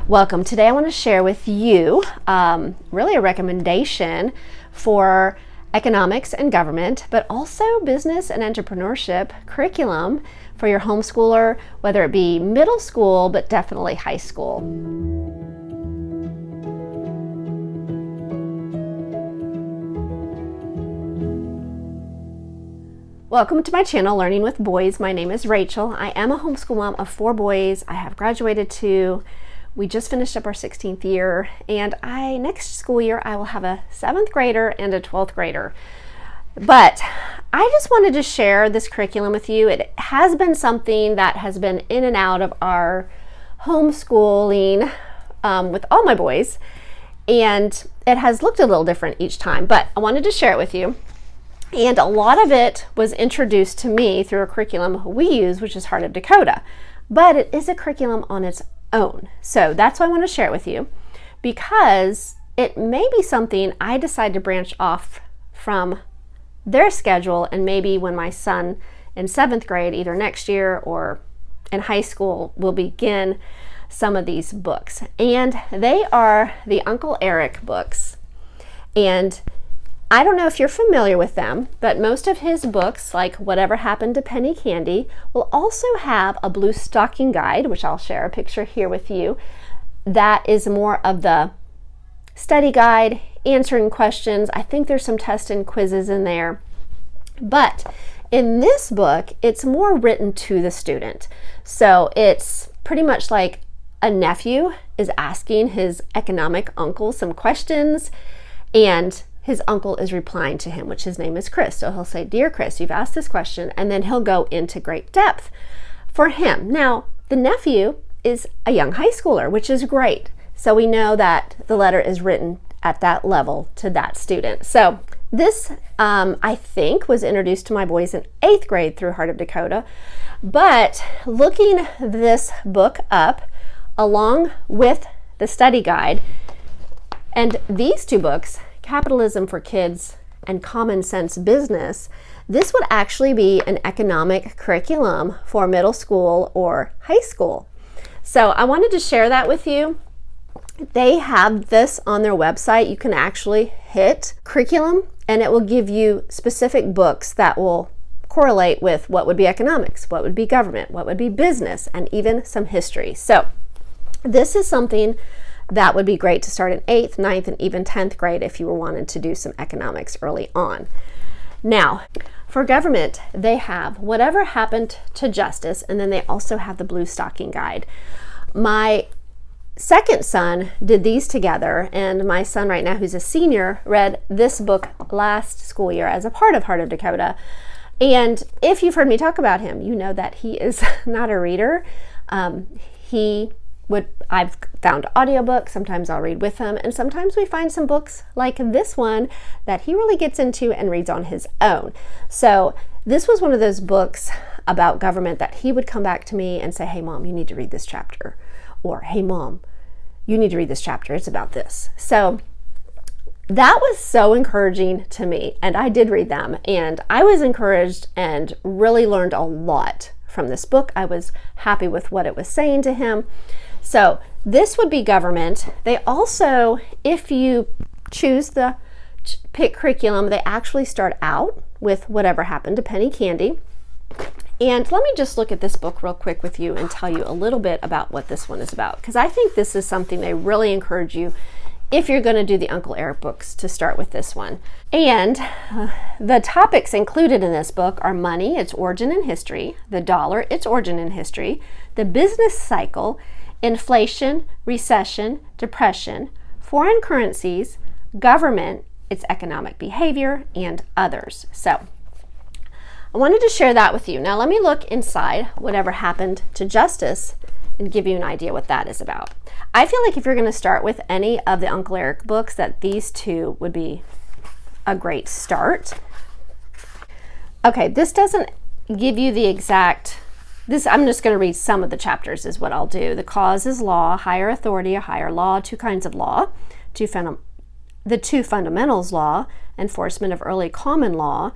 Welcome. Today I want to share with you really a recommendation for economics and government, but also business and entrepreneurship curriculum for your homeschooler, whether it be middle school, but definitely high school. Welcome to my channel, Learning with Boys. My name is Rachel. I am a homeschool mom of 4 boys. I have graduated 2. We just finished up our 16th year, and next school year I will have a 7th grader and a 12th grader. But I just wanted to share this curriculum with you. It has been something that has been in and out of our homeschooling with all my boys, and it has looked a little different each time, but I wanted to share it with you. And a lot of it was introduced to me through a curriculum we use, which is Heart of Dakota. But it is a curriculum on its own. So that's why I want to share it with you, because it may be something I decide to branch off from their schedule, and maybe when my son in 7th grade, either next year or in high school, will begin some of these books. And they are the Uncle Eric books. And I don't know if you're familiar with them, but most of his books, like Whatever Happened to Penny Candy, will also have a blue stocking guide, which I'll share a picture here with you. That is more of the study guide, answering questions. I think there's some tests and quizzes in there. But in this book, it's more written to the student. So it's pretty much like a nephew is asking his economic uncle some questions, and his uncle is replying to him, which his name is Chris. So he'll say, "Dear Chris, you've asked this question," and then he'll go into great depth for him. Now, the nephew is a young high schooler, which is great. So we know that the letter is written at that level to that student. So this, I think, was introduced to my boys in 8th grade through Heart of Dakota. But looking this book up along with the study guide and these 2 books, Capitalism for Kids and Common Sense Business, this would actually be an economic curriculum for middle school or high school. So I wanted to share that with you. They have this on their website. You can actually hit curriculum and it will give you specific books that will correlate with what would be economics, what would be government, what would be business, and even some history. So this is something that would be great to start in 8th, 9th, and even 10th grade if you were wanting to do some economics early on. Now, for government, they have Whatever Happened to Justice, and then they also have the Blue Stocking Guide. My second son did these together, and my son right now, who's a senior, read this book last school year as a part of Heart of Dakota. And if you've heard me talk about him, you know that he is not a reader. I've found audiobooks, sometimes I'll read with him, and sometimes we find some books like this one that he really gets into and reads on his own. So this was one of those books about government that he would come back to me and say, "Hey Mom, you need to read this chapter," or "Hey Mom, you need to read this chapter, it's about this." So that was so encouraging to me, and I did read them, and I was encouraged and really learned a lot from this book. I was happy with what it was saying to him. So this would be government. They also, if you choose the pick curriculum, they actually start out with Whatever Happened to Penny Candy. And let me just look at this book real quick with you and tell you a little bit about what this one is about, because I think this is something they really encourage you if you're going to do the Uncle Eric books to start with this one. And the topics included in this book are money, its origin and history; the dollar, its origin and history; the business cycle; inflation, recession, depression; foreign currencies; government, its economic behavior; and others. So I wanted to share that with you. Now let me look inside Whatever Happened to Justice and give you an idea what that is about. I feel like if you're going to start with any of the Uncle Eric books, that these 2 would be a great start. Okay, this doesn't give you the exact, I'm just going to read some of the chapters is what I'll do. The cause is law, higher authority, a higher law, 2 kinds of law, the 2 fundamentals law, enforcement of early common law,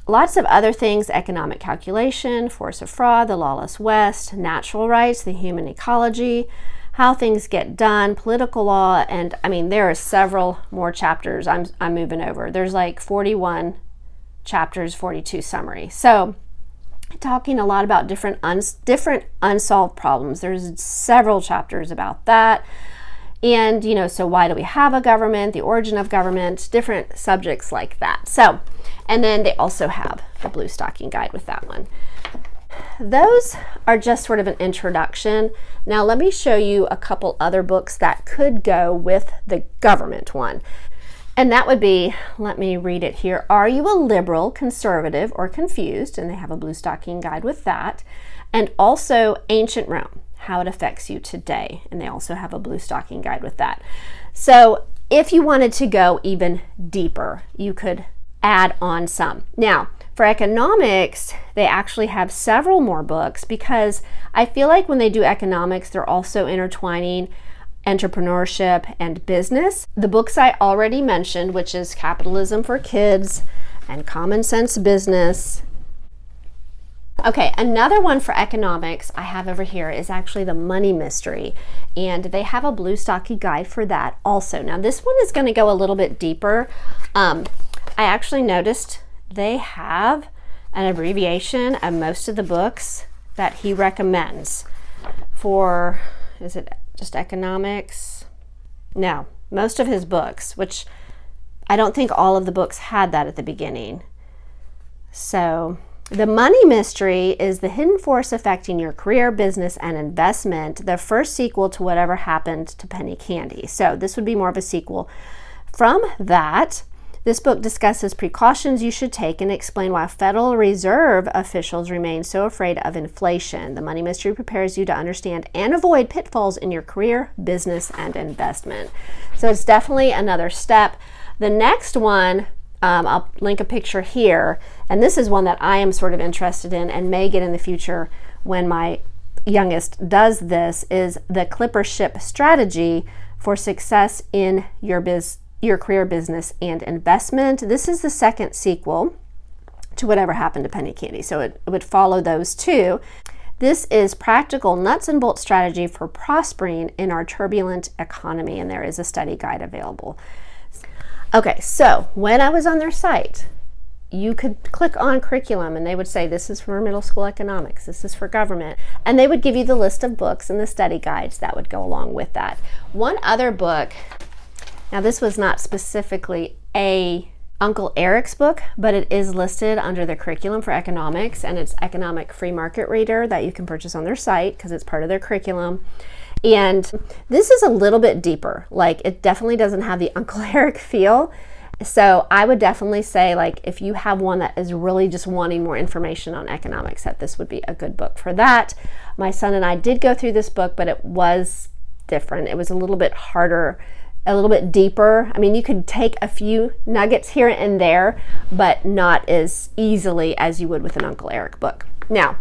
Lots of other things: economic calculation, force of fraud, the lawless West, natural rights, the human ecology, how things get done, political law, and I mean, there are several more chapters I'm moving over. There's like 41 chapters, 42 summary. So talking a lot about different unsolved problems. There's several chapters about that. And, so why do we have a government, the origin of government, different subjects like that. So, and then they also have the Blue Stocking Guide with that one. Those are just sort of an introduction. Now let me show you a couple other books that could go with the government one. And that would be, let me read it here. Are you a liberal, conservative, or confused? And they have a Blue Stocking Guide with that. And also Ancient Rome, how it affects you today. And they also have a Blue Stocking Guide with that. So if you wanted to go even deeper, you could add on some. Now, for economics, they actually have several more books because I feel like when they do economics, they're also intertwining entrepreneurship and business. The books I already mentioned, which is Capitalism for Kids and Common Sense Business. Okay, another one for economics I have over here is actually The Money Mystery, and they have a Blue Stocking Guide for that also. Now this one is going to go a little bit deeper. I actually noticed they have an abbreviation of most of the books that he recommends for, is it just economics? No, most of his books, which I don't think all of the books had that at the beginning. So The Money Mystery is the hidden force affecting your career, business, and investment, the first sequel to Whatever Happened to Penny Candy. So this would be more of a sequel. From that, this book discusses precautions you should take and explain why Federal Reserve officials remain so afraid of inflation. The Money Mystery prepares you to understand and avoid pitfalls in your career, business, and investment. So it's definitely another step. The next one, I'll link a picture here, and this is one that I am sort of interested in and may get in the future when my youngest does this, is the Clipper Ship Strategy for Success in Your Career, Business, and Investment. This is the second sequel to Whatever Happened to Penny Candy, so it would follow those two. This is practical nuts and bolts strategy for prospering in our turbulent economy, and there is a study guide available. Okay, so when I was on their site, you could click on curriculum and they would say, this is for middle school economics, this is for government, and they would give you the list of books and the study guides that would go along with that. One other book, now this was not specifically a Uncle Eric's book, but it is listed under the curriculum for economics, and it's Economic Free Market Reader that you can purchase on their site because it's part of their curriculum. And this is a little bit deeper. Like, it definitely doesn't have the Uncle Eric feel. So I would definitely say, like, if you have one that is really just wanting more information on economics, that this would be a good book for that. My son and I did go through this book, but it was different. It was a little bit harder, a little bit deeper. I mean, you could take a few nuggets here and there, but not as easily as you would with an Uncle Eric book. Now,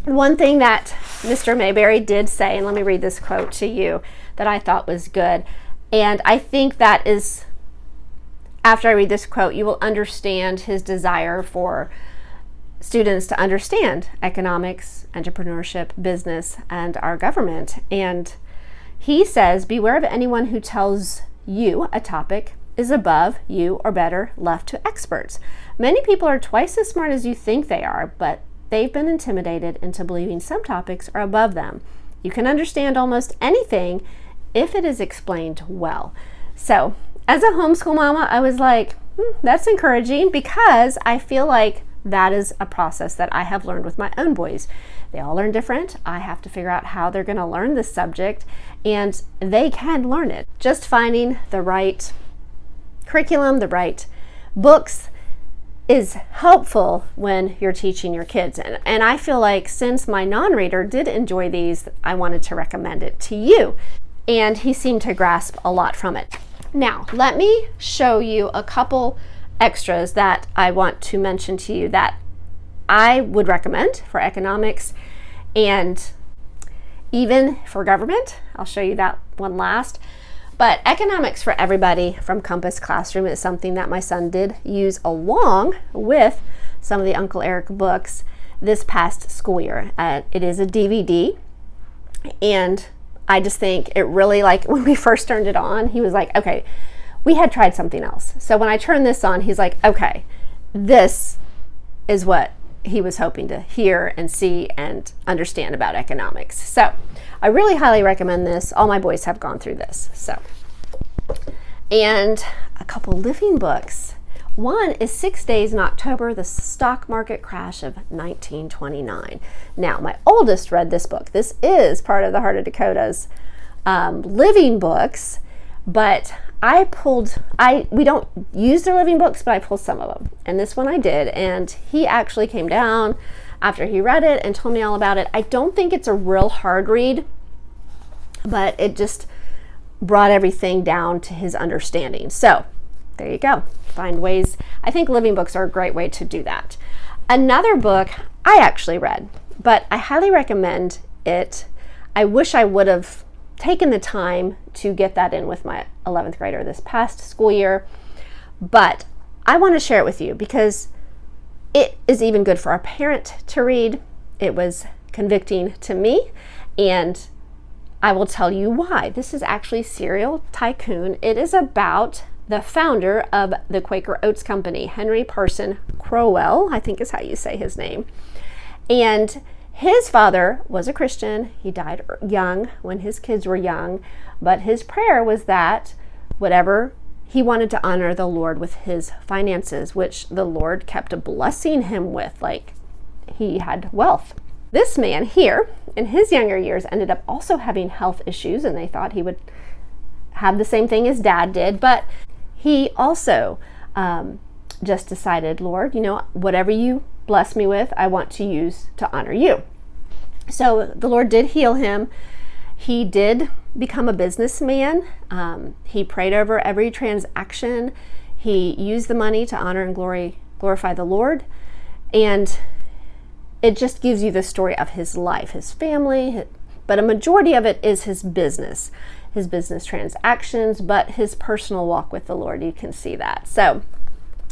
one thing that Mr. Mayberry did say, and let me read this quote to you that I thought was good. And I think that is, after I read this quote, you will understand his desire for students to understand economics, entrepreneurship, business, and our government. And he says, beware of anyone who tells you a topic is above you or better left to experts. Many people are twice as smart as you think they are, but they've been intimidated into believing some topics are above them. You can understand almost anything if it is explained well. So as a homeschool mama, I was like, that's encouraging, because I feel like that is a process that I have learned with my own boys. They all learn different. I have to figure out how they're going to learn this subject, and they can learn it. Just finding the right curriculum, the right books, is helpful when you're teaching your kids. And I feel like since my non-reader did enjoy these, I wanted to recommend it to you. And he seemed to grasp a lot from it. Now, let me show you a couple extras that I want to mention to you that I would recommend for economics and even for government. I'll show you that one last. But Economics for Everybody from Compass Classroom is something that my son did use along with some of the Uncle Eric books this past school year. It is a DVD, and I just think it really, like, when we first turned it on, he was like, okay, we had tried something else. So when I turned this on, he's like, okay, this is what he was hoping to hear and see and understand about economics. So I really highly recommend this. All my boys have gone through this. So, and a couple living books. One is 6 Days in October, the Stock Market Crash of 1929. Now, my oldest read this book. This is part of the Heart of Dakota's living books, but we don't use their living books, but I pulled some of them. And this one I did, and he actually came down after he read it and told me all about it. I don't think it's a real hard read, but it just brought everything down to his understanding. So there you go. Find ways. I think living books are a great way to do that. Another book I actually read, but I highly recommend it. I wish I would have taken the time to get that in with my 11th grader this past school year, but I want to share it with you because it is even good for a parent to read. It was convicting to me, and I will tell you why. This is actually Cereal Tycoon. It is about the founder of the Quaker Oats Company, Henry Parson Crowell, I think is how you say his name. And his father was a Christian. He died young when his kids were young, but his prayer was that whatever he wanted to honor the Lord with his finances, which the Lord kept blessing him with, like he had wealth. This man here, in his younger years, ended up also having health issues, and they thought he would have the same thing as Dad did, but he also just decided, Lord, whatever you bless me with, I want to use to honor you. So the Lord did heal him. He did become a businessman. He prayed over every transaction. He used the money to honor and glorify the Lord. And it just gives you the story of his life, his family, but a majority of it is his business transactions, but his personal walk with the Lord. You can see that. So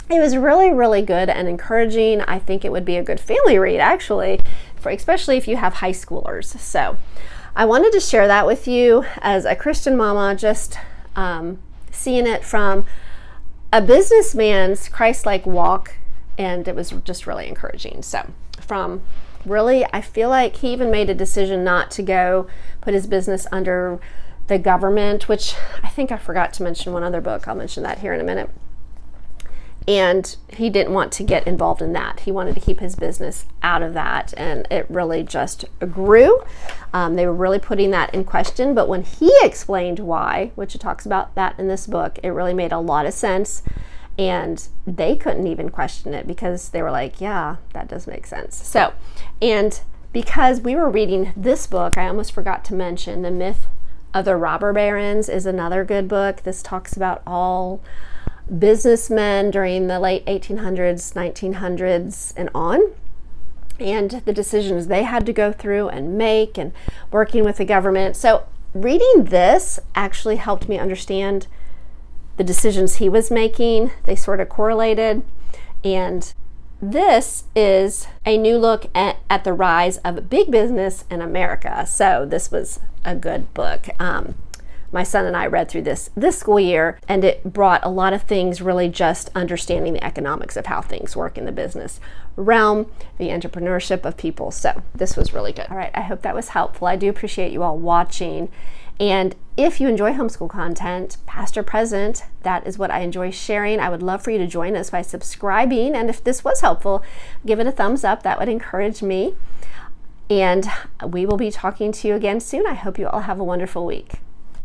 it was really, really good and encouraging. I think it would be a good family read, actually, especially if you have high schoolers. So I wanted to share that with you as a Christian mama, just seeing it from a businessman's Christ-like walk, and it was just really encouraging. So I feel like he even made a decision not to go put his business under the government, which I think I forgot to mention one other book. I'll mention that here in a minute. And he didn't want to get involved in that. He wanted to keep his business out of that, and it really just grew. They were really putting that in question, but when he explained why, which it talks about that in this book, it really made a lot of sense, and they couldn't even question it because they were like, yeah, that does make sense. So, and because we were reading this book, I almost forgot to mention The Myth of the Robber Barons is another good book. This talks about all businessmen during the late 1800s, 1900s, and on, and the decisions they had to go through and make, and working with the government. So reading this actually helped me understand the decisions he was making. They sort of correlated, and this is a new look at the rise of big business in America. So this was a good book. My son and I read through this school year, and it brought a lot of things, really just understanding the economics of how things work in the business realm, the entrepreneurship of people. So this was really good. All right, I hope that was helpful. I do appreciate you all watching. And if you enjoy homeschool content, past or present, that is what I enjoy sharing. I would love for you to join us by subscribing. And if this was helpful, give it a thumbs up. That would encourage me. And we will be talking to you again soon. I hope you all have a wonderful week.